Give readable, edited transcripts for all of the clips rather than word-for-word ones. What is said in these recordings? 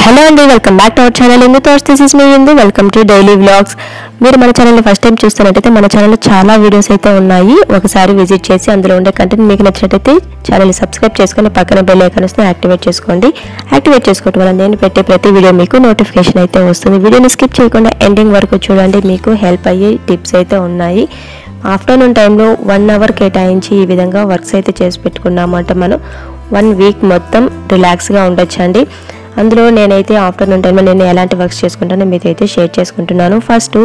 Hello అండి, welcome back to our channel Indu thoughts. This is me Indu. Welcome to daily vlogs. మీరు మన ఛానల్ని first time చూస్తున్నట్టయితే మన ఛానల్లో చాలా వీడియోస్ అయితే ఉన్నాయి. ఒకసారి విజిట్ చేసి అందులో ఉండే కంటెంట్ మీకు నచ్చినట్టయితే ఛానల్ని సబ్స్క్రైబ్ చేసుకొని పక్కన బెల్ ఐకాన్ వస్తే యాక్టివేట్ చేసుకోండి. యాక్టివేట్ చేసుకోవడం వల్ల నేను పెట్టే ప్రతి వీడియో మీకు నోటిఫికేషన్ అయితే వస్తుంది. వీడియోని స్కిప్ చేయకుండా ఎండింగ్ వరకు చూడండి, మీకు హెల్ప్ అయ్యే టిప్స్ అయితే ఉన్నాయి. ఆఫ్టర్నూన్ టైంలో 1 అవర్ కేటాయించి ఈ విధంగా వర్క్స్ అయితే చేసి పెట్టుకున్నామంటే మనం 1 వీక్ మొత్తం రిలాక్స్గా ఉండొచ్చండి. అందులో నేనైతే ఆఫ్టర్నూన్ టైంలో నేను ఎలాంటి వర్క్స్ చేసుకుంటానో మీతో అయితే షేర్ చేసుకుంటున్నాను. ఫస్ట్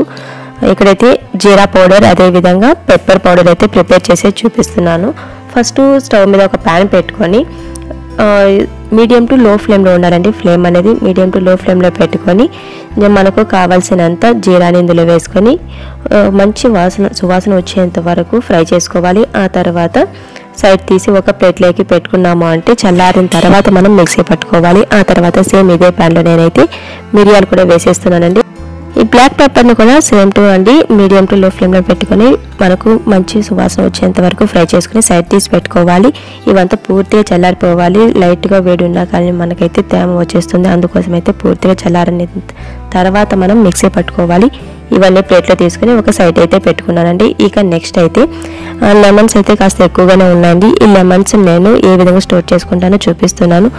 ఇక్కడైతే జీరా పౌడర్, అదేవిధంగా పెప్పర్ పౌడర్ అయితే ప్రిపేర్ చేసి చూపిస్తున్నాను. ఫస్ట్ స్టవ్ మీద ఒక ప్యాన్ పెట్టుకొని మీడియం టు లో ఫ్లేమ్లో ఉండాలండి. ఫ్లేమ్ అనేది మీడియం టు లో ఫ్లేమ్లో పెట్టుకొని మనకు కావాల్సినంత జీరాని ఇందులో వేసుకొని మంచి సువాసన వచ్చేంత వరకు ఫ్రై చేసుకోవాలి. ఆ తర్వాత సైడ్ తీసి ఒక ప్లేట్లోకి పెట్టుకున్నాము అంటే చల్లారిన తర్వాత మనం మిక్సీ పట్టుకోవాలి. ఆ తర్వాత సేమ్ ఇదే ప్యాన్లో నేనైతే మిరియాలు కూడా వేసేస్తున్నానండి. ఈ బ్లాక్ పెప్పర్ని కూడా సేమ్ టు అండి మీడియం టు లో ఫ్లేమ్లో పెట్టుకొని మనకు మంచి సువాసన వచ్చేంత వరకు ఫ్రై చేసుకుని సైడ్ తీసి పెట్టుకోవాలి. ఇవంతా పూర్తిగా చల్లారిపోవాలి. లైట్గా వేడి ఉన్నా కానీ మనకైతే తేమ వచ్చేస్తుంది. అందుకోసం అయితే పూర్తిగా చల్లారని తర్వాత మనం మిక్సీ పట్టుకోవాలి. ఇవన్నీ ప్లేట్లో తీసుకుని ఒక సైడ్ అయితే పెట్టుకున్నానండి. ఇక నెక్స్ట్ అయితే లెమన్స్ అయితే కాస్త ఎక్కువగానే ఉన్నాయండి. ఈ లెమన్స్ నేను ఏ విధంగా స్టోర్ చేసుకుంటానో చూపిస్తున్నాను.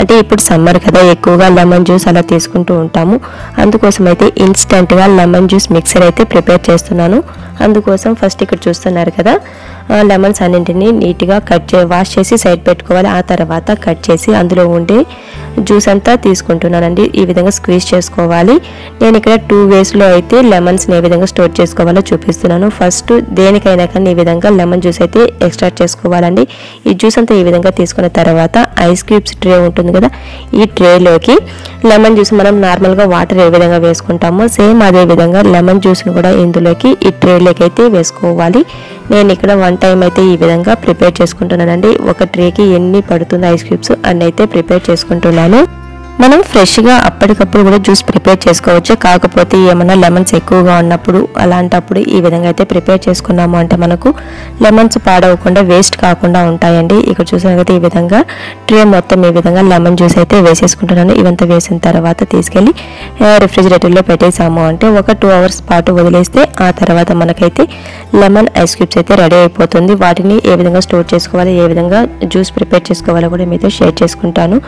అంటే ఇప్పుడు సమ్మర్ కదా, ఎక్కువగా లెమన్ జ్యూస్ అలా తీసుకుంటూ ఉంటాము. అందుకోసం అయితే ఇన్స్టెంట్గా లెమన్ జ్యూస్ మిక్సర్ అయితే ప్రిపేర్ చేస్తున్నాను. అందుకోసం ఫస్ట్ ఇక్కడ చూస్తున్నారు కదా, లెమన్స్ అన్నింటినీ నీట్గా వాష్ చేసి సైడ్ పెట్టుకోవాలి. ఆ తర్వాత కట్ చేసి అందులో ఉండే జ్యూస్ అంతా తీసుకుంటున్నానండి. ఈ విధంగా స్క్వీజ్ చేసుకోవాలి. నేను ఇక్కడ 2 వేస్లో అయితే లెమన్స్ని ఏ విధంగా స్టోర్ చేసుకోవాలో చూపిస్తున్నాను. ఫస్ట్ దేనికైనా కానీ ఈ విధంగా లెమన్ జ్యూస్ అయితే ఎక్స్ట్రాక్ట్ చేసుకోవాలండి. ఈ జ్యూస్ అంతా ఈ విధంగా తీసుకున్న తర్వాత ఐస్ క్యూబ్స్ ట్రే ఉంటుంది కదా, ఈ ట్రేలోకి లెమన్ జ్యూస్ మనం నార్మల్గా వాటర్ ఏ విధంగా వేసుకుంటామో సేమ్ అదే విధంగా లెమన్ జ్యూస్ని కూడా ఇందులోకి ఈ ట్రేలోకి అయితే వేసుకోవాలి. నేను ఇక్కడ 1 టైం అయితే ఈ విధంగా ప్రిపేర్ చేసుకుంటున్నానండి. ఒక ట్రేకి ఎన్ని పడుతుంది ఐస్ క్యూబ్స్ అన్ని అయితే ప్రిపేర్ చేసుకుంటున్నాను. మనం ఫ్రెష్గా అప్పటికప్పుడు కూడా జ్యూస్ ప్రిపేర్ చేసుకోవచ్చు. కాకపోతే ఏమన్నా లెమన్స్ ఎక్కువగా ఉన్నప్పుడు అలాంటప్పుడు ఈ విధంగా అయితే ప్రిపేర్ చేసుకున్నాము అంటే మనకు లెమన్స్ పాడవకుండా వేస్ట్ కాకుండా ఉంటాయండి. ఇక్కడ చూసినట్లయితే ఈ విధంగా ట్రే మొత్తం ఈ విధంగా లెమన్ జ్యూస్ అయితే వేసేసుకుంటున్నాను. ఇవంతా వేసిన తర్వాత తీసుకెళ్ళి రిఫ్రిజిరేటర్లో పెట్టేసాము అంటే ఒక 2 అవర్స్ పాటు వదిలేస్తే ఆ తర్వాత మనకైతే లెమన్ ఐస్ క్యూబ్స్ అయితే రెడీ అయిపోతుంది. వాటిని ఏ విధంగా స్టోర్ చేసుకోవాలి, ఏ విధంగా జ్యూస్ ప్రిపేర్ చేసుకోవాలో కూడా మీతో షేర్ చేసుకుంటాను.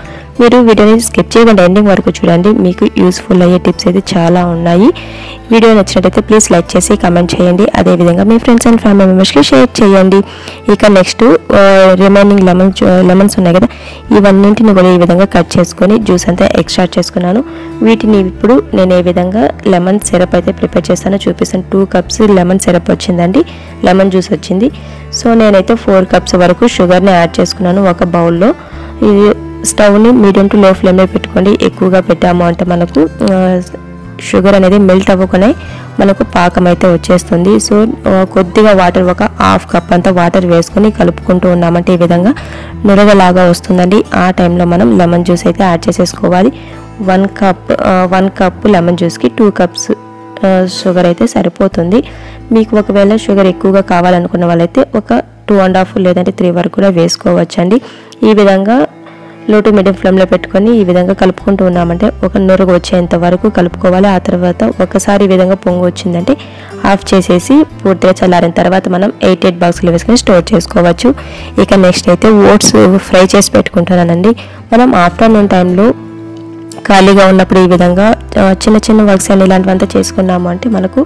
మీరు వీడియోని స్కిప్ చేయకుండా ఎండింగ్ వరకు చూడండి, మీకు యూస్ఫుల్ అయ్యే టిప్స్ అయితే చాలా ఉన్నాయి. వీడియో నచ్చినట్లయితే ప్లీజ్ లైక్ చేసి కమెంట్ చేయండి. అదేవిధంగా మీ ఫ్రెండ్స్ అండ్ ఫ్యామిలీ మెంబర్స్కి షేర్ చేయండి. ఇక నెక్స్ట్ రిమైనింగ్ లెమన్స్ ఉన్నాయి కదా, ఇవన్నింటిని కూడా ఈ విధంగా కట్ చేసుకొని జ్యూస్ అంతా ఎక్స్ట్రాక్ట్ చేసుకున్నాను. వీటిని ఇప్పుడు నేను ఏ విధంగా లెమన్ సిరప్ అయితే ప్రిపేర్ చేస్తానో చూపిస్తాను. 2 కప్స్ లెమన్ సిరప్ వచ్చిందండి, లెమన్ జ్యూస్ వచ్చింది. సో నేనైతే 4 కప్స్ వరకు షుగర్ని యాడ్ చేసుకున్నాను ఒక బౌల్లో. ఇది స్టవ్ని మీడియం టు లో ఫ్లేమ్లో పెట్టుకోండి. ఎక్కువగా పెట్టాము అంటే మనకు షుగర్ అనేది మెల్ట్ అవ్వకనే మనకు పాకం అయితే వచ్చేస్తుంది. సో కొద్దిగా వాటర్, ఒక 1/2 కప్ అంతా వాటర్ వేసుకొని కలుపుకుంటూ ఉన్నామంటే ఈ విధంగా నురగలాగా వస్తుందండి. ఆ టైంలో మనం లెమన్ జ్యూస్ అయితే యాడ్ చేసేసుకోవాలి. 1 కప్ లెమన్ జ్యూస్కి 2 కప్స్ షుగర్ అయితే సరిపోతుంది. మీకు ఒకవేళ షుగర్ ఎక్కువగా కావాలనుకున్న వాళ్ళైతే ఒక 2.5 లేదంటే 3 వరకు కూడా వేసుకోవచ్చండి. ఈ విధంగా లో టు మీడియం ఫ్లేమ్లో పెట్టుకొని ఈ విధంగా కలుపుకుంటూ ఉన్నామంటే ఒక నురుగు వచ్చేంత వరకు కలుపుకోవాలి. ఆ తర్వాత ఒకసారి ఈ విధంగా పొంగు వచ్చిందంటే ఆఫ్ చేసేసి పూర్తిగా చల్లారిన తర్వాత మనం 8 బాక్స్లో వేసుకొని స్టోర్ చేసుకోవచ్చు. ఇక నెక్స్ట్ అయితే ఓట్స్ ఫ్రై చేసి పెట్టుకుంటున్నానండి. మనం ఆఫ్టర్నూన్ టైంలో ఖాళీగా ఉన్నప్పుడు ఈ విధంగా చిన్న చిన్న వర్క్స్ అని ఇలాంటివంతా చేసుకున్నాము అంటే మనకు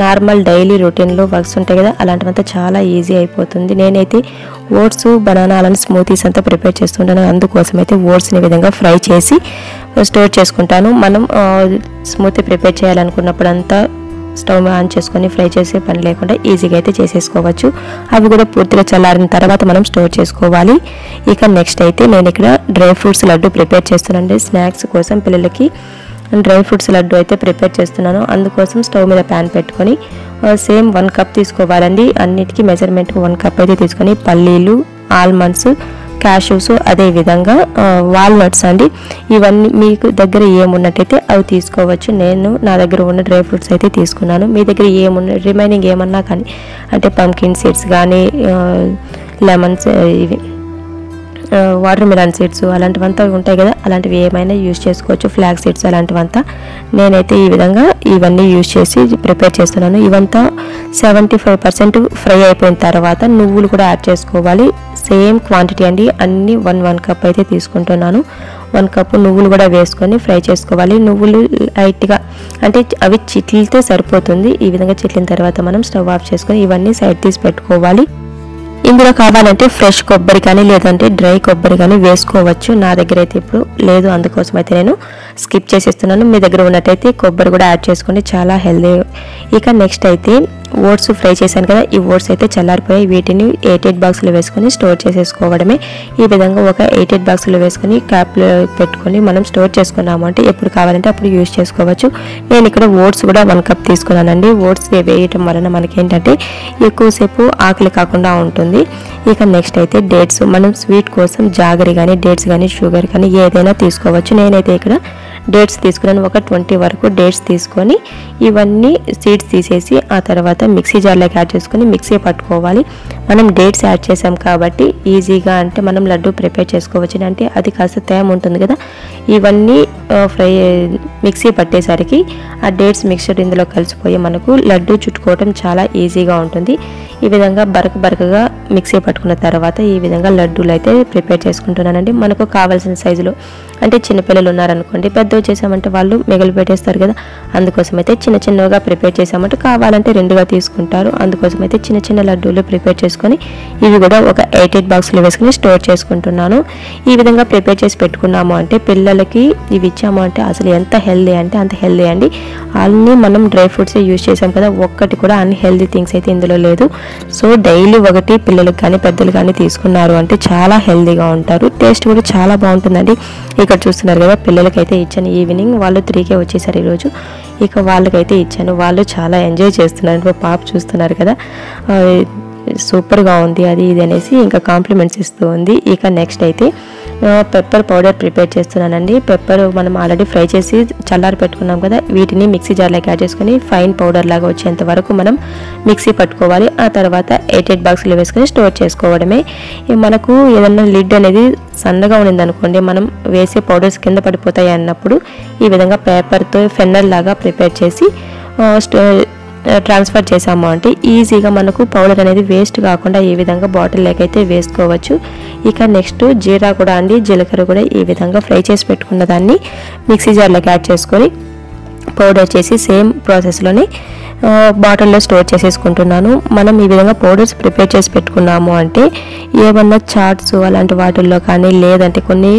నార్మల్ డైలీ రొటీన్లో వర్క్స్ ఉంటాయి కదా, అలాంటివంతా చాలా ఈజీ అయిపోతుంది. నేనైతే ఓట్స్, బనానా అలాంటి స్మూతీస్ అంతా ప్రిపేర్ చేస్తుంటాను. అందుకోసం అయితే ఓట్స్ని ఈ విధంగా ఫ్రై చేసి స్టోర్ చేసుకుంటాను. మనం స్మూతీ ప్రిపేర్ చేయాలనుకున్నప్పుడు అంతా స్టవ్ ఆన్ చేసుకొని ఫ్రై చేసే పని లేకుండా ఈజీగా అయితే చేసేసుకోవచ్చు. అవి కూడా పూర్తిగా చల్లారిన తర్వాత మనం స్టోర్ చేసుకోవాలి. ఇక నెక్స్ట్ అయితే నేను ఇక్కడ డ్రై ఫ్రూట్స్ లడ్డు ప్రిపేర్ చేస్తున్నానండి. స్నాక్స్ కోసం పిల్లలకి డ్రై ఫ్రూట్స్ లడ్డు అయితే ప్రిపేర్ చేస్తున్నాను. అందుకోసం స్టవ్ మీద ప్యాన్ పెట్టుకొని సేమ్ 1 కప్ తీసుకోవాలండి. అన్నిటికీ మెజర్మెంట్కి 1 కప్ అయితే తీసుకొని పల్లీలు, ఆల్మండ్స్, క్యాష్యూస్, అదేవిధంగా వాల్నట్స్ అండి. ఇవన్నీ మీకు దగ్గర ఏమున్నట్టయితే అవి తీసుకోవచ్చు. నేను నా దగ్గర ఉన్న డ్రై ఫ్రూట్స్ అయితే తీసుకున్నాను. మీ దగ్గర రిమైనింగ్ ఏమన్నా కానీ అంటే పంకిన్ సీడ్స్ కానీ, లెమన్స్, ఇవి వాటర్ మిలన్ సీడ్స్ అలాంటివంతా ఉంటాయి కదా, అలాంటివి ఏమైనా యూజ్ చేసుకోవచ్చు, ఫ్లాగ్ సీడ్స్ అలాంటివంతా. నేనైతే ఈ విధంగా ఇవన్నీ యూజ్ చేసి ప్రిపేర్ చేస్తున్నాను. ఇవంతా 75% ఫ్రై అయిపోయిన తర్వాత నువ్వులు కూడా యాడ్ చేసుకోవాలి. సేమ్ క్వాంటిటీ అండి, అన్ని 1 కప్ అయితే తీసుకుంటున్నాను. 1 కప్పు నువ్వులు కూడా వేసుకొని ఫ్రై చేసుకోవాలి. నువ్వులు లైట్గా అంటే అవి చిట్లితే సరిపోతుంది. ఈ విధంగా చిట్లిన తర్వాత మనం స్టవ్ ఆఫ్ చేసుకొని ఇవన్నీ సైడ్ తీసి పెట్టుకోవాలి. ఇందులో కావాలంటే ఫ్రెష్ కొబ్బరి కానీ లేదంటే డ్రై కొబ్బరి కానీ వేసుకోవచ్చు. నా దగ్గర అయితే ఇప్పుడు లేదు, అందుకోసం అయితే నేను స్కిప్ చేసేస్తున్నాను. మీ దగ్గర ఉన్నట్టయితే కొబ్బరి కూడా యాడ్ చేసుకోండి, చాలా హెల్దీ. ఇక నెక్స్ట్ అయితే ఓట్స్ ఫ్రై చేశాను కదా, ఈ ఓట్స్ అయితే చల్లారిపోయి వీటిని 8 బాక్సులు వేసుకొని స్టోర్ చేసేసుకోవడమే. ఈ విధంగా ఒక 8 బాక్సులు వేసుకొని క్యాప్లో పెట్టుకొని మనం స్టోర్ చేసుకున్నాము అంటే ఎప్పుడు కావాలంటే అప్పుడు యూజ్ చేసుకోవచ్చు. నేను ఇక్కడ ఓట్స్ కూడా 1 కప్ తీసుకున్నానండి. ఓట్స్ వేయటం వలన మనకేంటంటే ఎక్కువసేపు ఆకలి కాకుండా ఉంటుంది. ఇక నెక్స్ట్ అయితే డేట్స్, మనం స్వీట్ కోసం జాగరి కానీ డేట్స్ కానీ షుగర్ కానీ ఏదైనా తీసుకోవచ్చు. నేనైతే ఇక్కడ డేట్స్ తీసుకున్నాను. ఒక 20 వరకు డేట్స్ తీసుకొని ఇవన్నీ సీడ్స్ తీసేసి ఆ తర్వాత మిక్సీ జార్లోకి యాడ్ చేసుకొని మిక్సీ పట్టుకోవాలి. మనం డేట్స్ యాడ్ చేసాం కాబట్టి ఈజీగా అంటే మనం లడ్డు ప్రిపేర్ చేసుకోవచ్చు. అంటే అది కాస్త తేమ ఉంటుంది కదా, ఇవన్నీ ఫ్రై మిక్సీ పట్టేసరికి ఆ డేట్స్ మిక్చర్ ఇందులో కలిసిపోయి మనకు లడ్డు చుట్టుకోవడం చాలా ఈజీగా ఉంటుంది. ఈ విధంగా బరకగా మిక్సీ పట్టుకున్న తర్వాత ఈ విధంగా లడ్డూలు అయితే ప్రిపేర్ చేసుకుంటున్నానండి. మనకు కావాల్సిన సైజులో, అంటే చిన్నపిల్లలు ఉన్నారనుకోండి, పెద్దవి చేసామంటే వాళ్ళు మిగిలి పెట్టేస్తారు కదా, అందుకోసం అయితే చిన్నగా ప్రిపేర్ చేసామంటే కావాలంటే 2గా తీసుకుంటారు. అందుకోసం అయితే చిన్న లడ్డూలు ప్రిపేర్ చేసుకొని ఇవి కూడా ఒక 8 బాక్సులు వేసుకొని స్టోర్ చేసుకుంటున్నాను. ఈ విధంగా ప్రిపేర్ చేసి పెట్టుకున్నాము అంటే పిల్లలకి ఇవి ఇచ్చాము అంటే అసలు ఎంత హెల్దీ అంటే అంత హెల్దీ అండి. అన్నీ మనం డ్రై ఫ్రూట్సే యూజ్ చేసాం కదా, ఒక్కటి కూడా అన్హెల్దీ థింగ్స్ అయితే ఇందులో లేదు. సో డైలీ ఒకటి పిల్లలకు కానీ పెద్దలు కానీ తీసుకున్నారు అంటే చాలా హెల్దీగా ఉంటారు. టేస్ట్ కూడా చాలా బాగుంటుందండి. ఇక్కడ చూస్తున్నారు కదా, పిల్లలకైతే ఇచ్చాను. ఈవినింగ్ వాళ్ళు 3కే వచ్చేసారు ఈరోజు. ఇక వాళ్ళకైతే ఇచ్చాను, వాళ్ళు చాలా ఎంజాయ్ చేస్తున్నారు. మా పాప చూస్తున్నారు కదా, సూపర్గా ఉంది అది ఇది అనేసి ఇంకా కాంప్లిమెంట్స్ ఇస్తూ ఉంది. ఇక నెక్స్ట్ అయితే పెప్పర్ పౌడర్ ప్రిపేర్ చేస్తున్నానండి. పెప్పర్ మనం ఆల్రెడీ ఫ్రై చేసి చల్లారి పెట్టుకున్నాం కదా, వీటిని మిక్సీ జార్లోకి యాడ్ చేసుకొని ఫైన్ పౌడర్ లాగా వచ్చేంత వరకు మనం మిక్సీ పట్టుకోవాలి. ఆ తర్వాత 8 బాక్సులు వేసుకొని స్టోర్ చేసుకోవడమే. మనకు ఏదన్నా లిడ్ అనేది సన్నగా ఉన్నది అనుకోండి, మనం వేసే పౌడర్స్ కింద పడిపోతాయి అన్నప్పుడు ఈ విధంగా పేపర్తో ఫెన్నర్ లాగా ప్రిపేర్ చేసి ట్రాన్స్ఫర్ చేసాము అంటే ఈజీగా మనకు పౌడర్ అనేది వేస్ట్ కాకుండా ఈ విధంగా బాటిల్లోకి అయితే వేసుకోవచ్చు. ఇక నెక్స్ట్ జీరా కూడా అండి, జీలకర్ర కూడా ఈ విధంగా ఫ్రై చేసి పెట్టుకున్న దాన్ని మిక్సీ జార్లోకి యాడ్ చేసుకొని పౌడర్ చేసి సేమ్ ప్రాసెస్లోనే బాటిల్లో స్టోర్ చేసేసుకుంటున్నాను. మనం ఈ విధంగా పౌడర్స్ ప్రిపేర్ చేసి పెట్టుకున్నాము అంటే ఏమన్నా చాట్స్ అలాంటి వాటిల్లో కానీ లేదంటే కొన్ని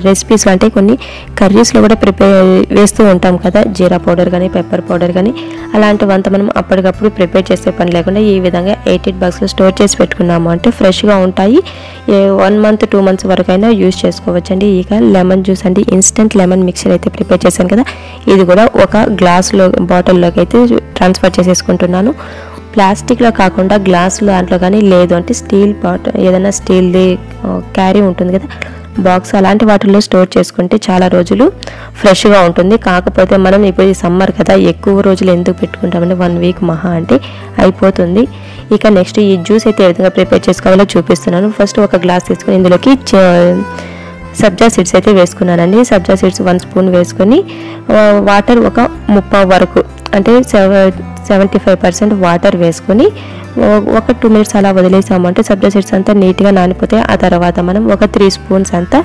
రెసిపీస్ అంటే కొన్ని కర్రీస్లో కూడా వేస్తూ ఉంటాం కదా, జీరా పౌడర్ కానీ పెప్పర్ పౌడర్ కానీ అలాంటివంతా మనం అప్పటికప్పుడు ప్రిపేర్ చేసే పని లేకుండా ఈ విధంగా 8 బాక్స్లో స్టోర్ చేసి పెట్టుకున్నాము అంటే ఫ్రెష్గా ఉంటాయి. 1 మంత్ 2 మంత్స్ వరకు అయినా యూజ్ చేసుకోవచ్చండి. ఇక లెమన్ జ్యూస్ అండి, ఇన్స్టెంట్ లెమన్ మిక్చర్ అయితే ప్రిపేర్ చేశాను కదా, ఇది కూడా ఒక గ్లాసులో బాటిల్లోకి అయితే ట్రాన్స్ఫర్ చేసేసుకుంటున్నాను. ప్లాస్టిక్లో కాకుండా గ్లాసులో దాంట్లో కానీ లేదు అంటే స్టీల్ బాటిల్ ఏదైనా స్టీల్ది క్యారీ ఉంటుంది కదా బాక్స్, అలాంటి వాటిల్లో స్టోర్ చేసుకుంటే చాలా రోజులు ఫ్రెష్గా ఉంటుంది. కాకపోతే మనం ఇప్పుడు ఈ సమ్మర్ కదా ఎక్కువ రోజులు ఎందుకు పెట్టుకుంటామంటే 1 వీక్ మహా అంటే అయిపోతుంది. ఇక నెక్స్ట్ ఈ జ్యూస్ అయితే ఏ విధంగా ప్రిపేర్ చేసుకోవాలో చూపిస్తున్నాను. ఫస్ట్ ఒక గ్లాస్ తీసుకొని ఇందులోకి సబ్జా సీడ్స్ అయితే వేసుకున్నానండి. సబ్జా సీడ్స్ 1 స్పూన్ వేసుకొని వాటర్ ఒక 30 వరకు అంటే 75% వాటర్ వేసుకొని ఒక 2 మినిట్స్ అలా వదిలేసామంటే సబ్జా సీడ్స్ అంతా నీట్గా నానిపోతాయి. ఆ తర్వాత మనం ఒక 3 స్పూన్స్ అంతా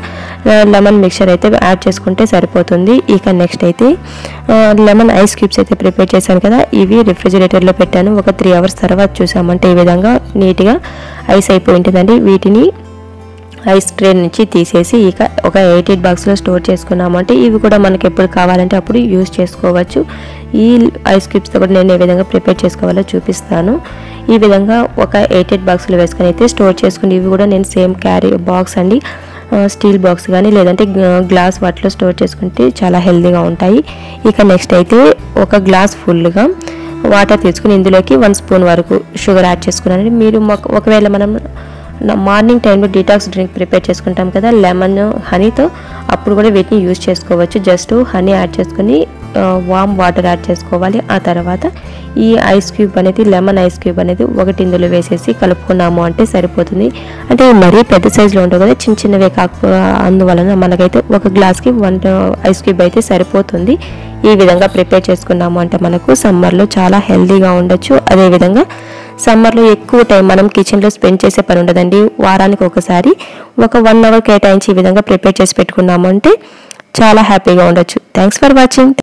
లెమన్ మిక్చర్ అయితే యాడ్ చేసుకుంటే సరిపోతుంది. ఇక నెక్స్ట్ అయితే లెమన్ ఐస్ క్యూబ్స్ అయితే ప్రిపేర్ చేశాను కదా, ఇవి రిఫ్రిజిరేటర్లో పెట్టాను. ఒక 3 అవర్స్ తర్వాత చూసామంటే ఈ విధంగా నీట్గా ఐస్ అయిపోయి ఉంటుందండి. వీటిని ఐస్ ట్రే నుంచి తీసేసి ఇక ఒక 8 బాక్స్లో స్టోర్ చేసుకున్నాము అంటే ఇవి కూడా మనకి ఎప్పుడు కావాలంటే అప్పుడు యూజ్ చేసుకోవచ్చు. ఈ ఐస్ క్యూబ్స్తో కూడా నేను ఏ విధంగా ప్రిపేర్ చేసుకోవాలో చూపిస్తాను. ఈ విధంగా ఒక 8 బాక్సులు వేసుకొని అయితే స్టోర్ చేసుకుని ఇవి కూడా నేను సేమ్ క్యారీ బాక్స్ అండి, స్టీల్ బాక్స్ కానీ లేదంటే గ్లాస్ వాటిలో స్టోర్ చేసుకుంటే చాలా హెల్తీగా ఉంటాయి. ఇక నెక్స్ట్ అయితే ఒక గ్లాస్ ఫుల్గా వాటర్ తీసుకుని ఇందులోకి 1 స్పూన్ వరకు షుగర్ యాడ్ చేసుకున్నాను. మీరు ఒకవేళ మనం మార్నింగ్ టైంలో డీటాక్స్ డ్రింక్ ప్రిపేర్ చేసుకుంటాం కదా లెమన్ హనీతో, అప్పుడు కూడా వీటిని యూజ్ చేసుకోవచ్చు. జస్ట్ హనీ యాడ్ చేసుకుని వామ్ వాటర్ యాడ్ చేసుకోవాలి. ఆ తర్వాత ఈ ఐస్ క్యూబ్ అనేది లెమన్ ఐస్ క్యూబ్ అనేది ఒకటి ఇందులో వేసేసి కలుపుకున్నాము అంటే సరిపోతుంది. అంటే మరీ పెద్ద సైజులో ఉంటుంది కదా, చిన్న చిన్నవే అందువలన మనకైతే ఒక గ్లాస్కి 1 ఐస్ క్యూబ్ అయితే సరిపోతుంది. ఈ విధంగా ప్రిపేర్ చేసుకున్నాము అంటే మనకు సమ్మర్లో చాలా హెల్తీగా ఉండొచ్చు. అదేవిధంగా సమ్మర్లో ఎక్కువ టైం మనం కిచెన్లో స్పెండ్ చేసే పని ఉండదండి. వారానికి ఒకసారి ఒక 1 అవర్ కేటాయించి ఈ విధంగా ప్రిపేర్ చేసి పెట్టుకున్నాము అంటే చాలా హ్యాపీగా ఉండొచ్చు. Thanks for watching.